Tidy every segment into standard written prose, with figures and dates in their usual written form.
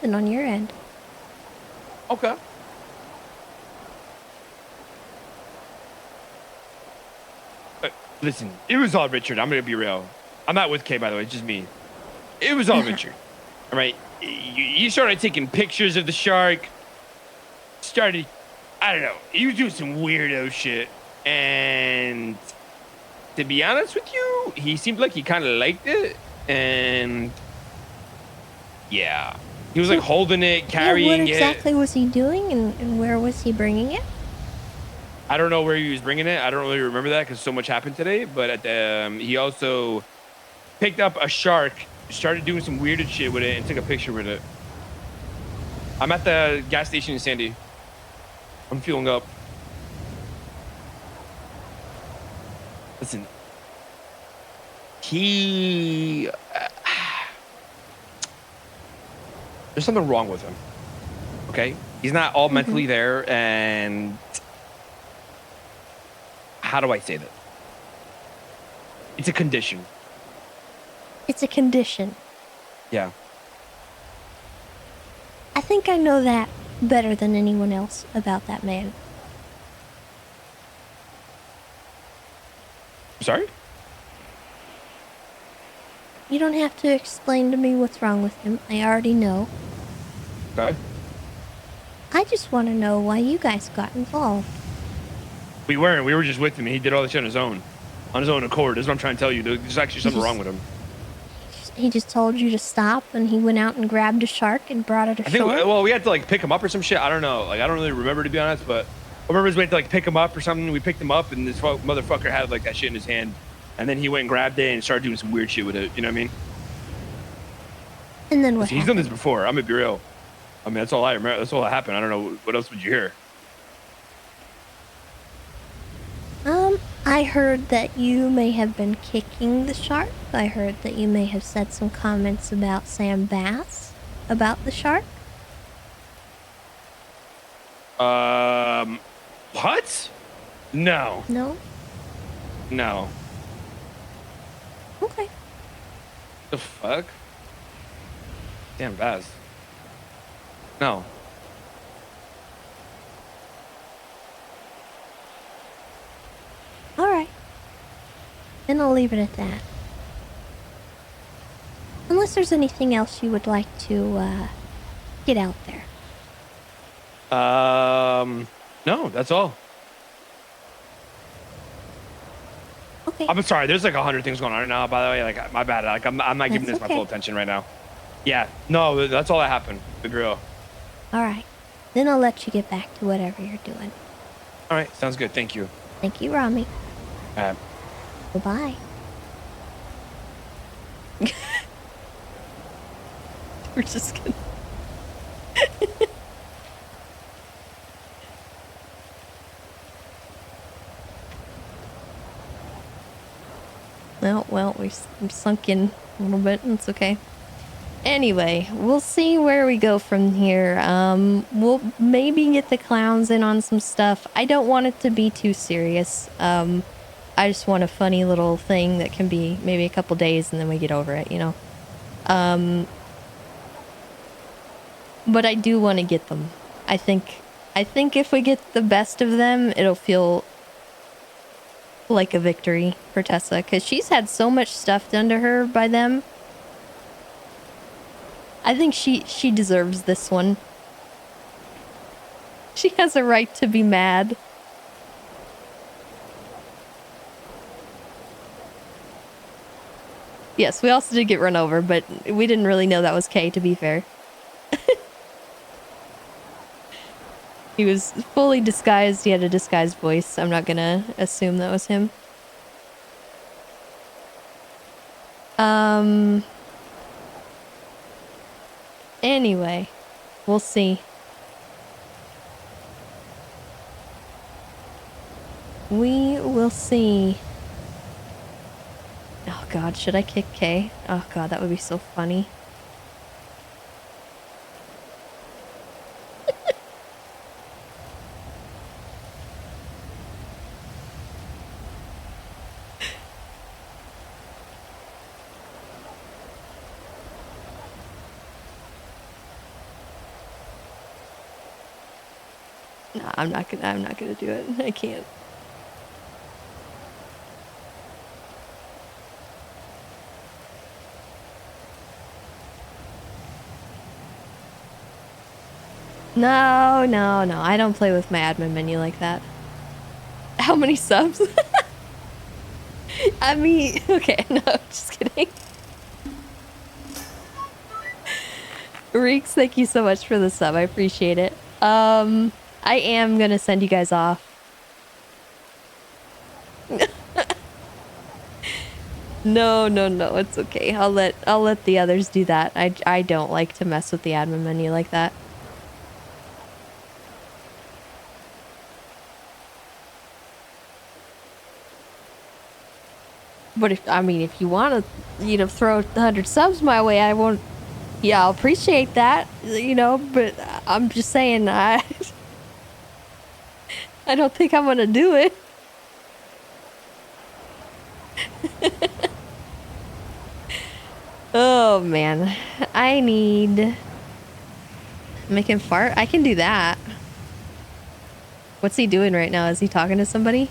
happened on your end. Okay. Listen, it was all Richard. I'm gonna be real. I'm not with Kay, by the way. It's just me. It was all Richard. All right. You started taking pictures of the shark. Started, I don't know. He was doing some weirdo shit. And to be honest with you, he seemed like he kind of liked it. And yeah, he was like holding it, carrying what exactly was he doing, and where was he bringing it? I don't know where he was bringing it. I don't really remember that because so much happened today. But at the, he also picked up a shark, started doing some weird shit with it, and took a picture with it. I'm at the gas station in Sandy. I'm fueling up. Listen, there's something wrong with him. Okay, he's not all mentally there, and how do I say that? It's a condition. It's a condition. Yeah. I think I know that better than anyone else about that man. Sorry? You don't have to explain to me what's wrong with him. I already know. Okay. I just want to know why you guys got involved. We weren't. We were just with him. He did all this shit on his own accord. That's what I'm trying to tell you. There's actually something wrong with him. He just told you to stop, and he went out and grabbed a shark and brought it ashore? Well, we had to like pick him up or some shit. I don't know. Like, I don't really remember, to be honest, but I remember we had to like pick him up or something. We picked him up, and this motherfucker had like that shit in his hand. And then he went and grabbed it and started doing some weird shit with it. You know what I mean? And then what? He's done this before. I'm gonna be real. I mean, that's all I remember. That's all that happened. I don't know. What else would you hear? I heard that you may have been kicking the shark. I heard that you may have said some comments about Sam Bass about the shark. What? No. No? No. Okay. The fuck? Damn, Baz. No. Alright. Then I'll leave it at that. Unless there's anything else you would like to, get out there. No, that's all. Okay. I'm sorry. There's like 100 things going on right now, by the way. Like, my bad. Like, I'm not giving this my full attention right now. Yeah. No, that's all that happened. Be real. Alright. Then I'll let you get back to whatever you're doing. Alright. Sounds good. Thank you. Thank you, Ramee. Bye-bye. We're just gonna... Well, we're sunk in a little bit. It's okay. Anyway, we'll see where we go from here. We'll maybe get the clowns in on some stuff. I don't want it to be too serious. I just want a funny little thing that can be maybe a couple days and then we get over it, you know? But I do want to get them. I think if we get the best of them, it'll feel like a victory for Tessa, because she's had so much stuff done to her by them. I think she deserves this one. She has a right to be mad. Yes, we also did get run over, but we didn't really know that was Kay, to be fair. He was fully disguised. He had a disguised voice. I'm not gonna assume that was him. Anyway, we'll see. We will see. Oh god, should I kick Kay? Oh god, that would be so funny. Nah, I'm not gonna do it. I can't. No, no, no. I don't play with my admin menu like that. How many subs? I mean, okay, no, just kidding. Reeks, thank you so much for the sub. I appreciate it. I am gonna send you guys off. No, no, no, it's okay. I'll let the others do that. I don't like to mess with the admin menu like that. But if you want to, throw 100 subs my way, I won't. Yeah, I'll appreciate that, but I'm just saying, I don't think I'm gonna do it. Oh, man. I need... Make him fart? I can do that. What's he doing right now? Is he talking to somebody?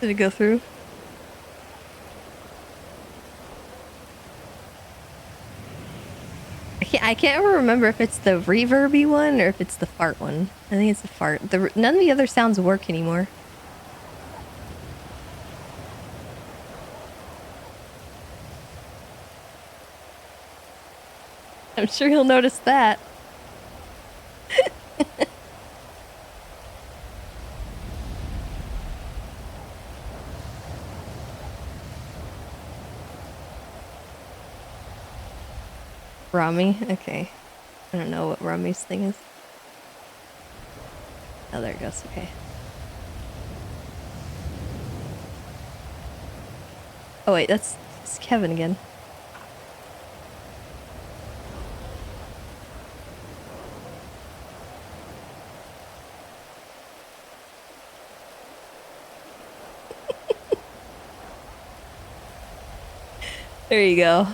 Did it go through? I can't ever remember if it's the reverby one or if it's the fart one. I think it's the fart. None of the other sounds work anymore. I'm sure he'll notice that. Ramee? Okay. I don't know what Ramee's thing is. Oh, there it goes. Okay. Oh, wait. It's Kevin again. There you go.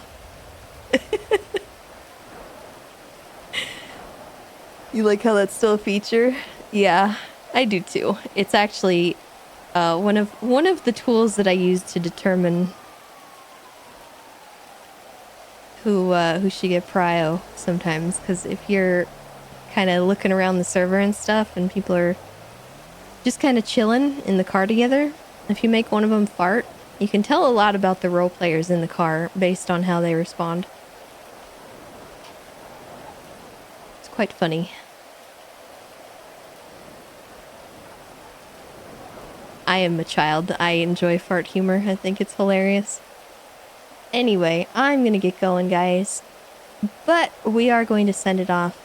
You like how that's still a feature? Yeah, I do too. It's actually one of the tools that I use to determine who should get Prio sometimes. Because if you're kind of looking around the server and stuff, and people are just kind of chilling in the car together, if you make one of them fart, you can tell a lot about the role players in the car based on how they respond. It's quite funny. I am a child. I enjoy fart humor. I think it's hilarious. Anyway, I'm gonna get going, guys. But we are going to send it off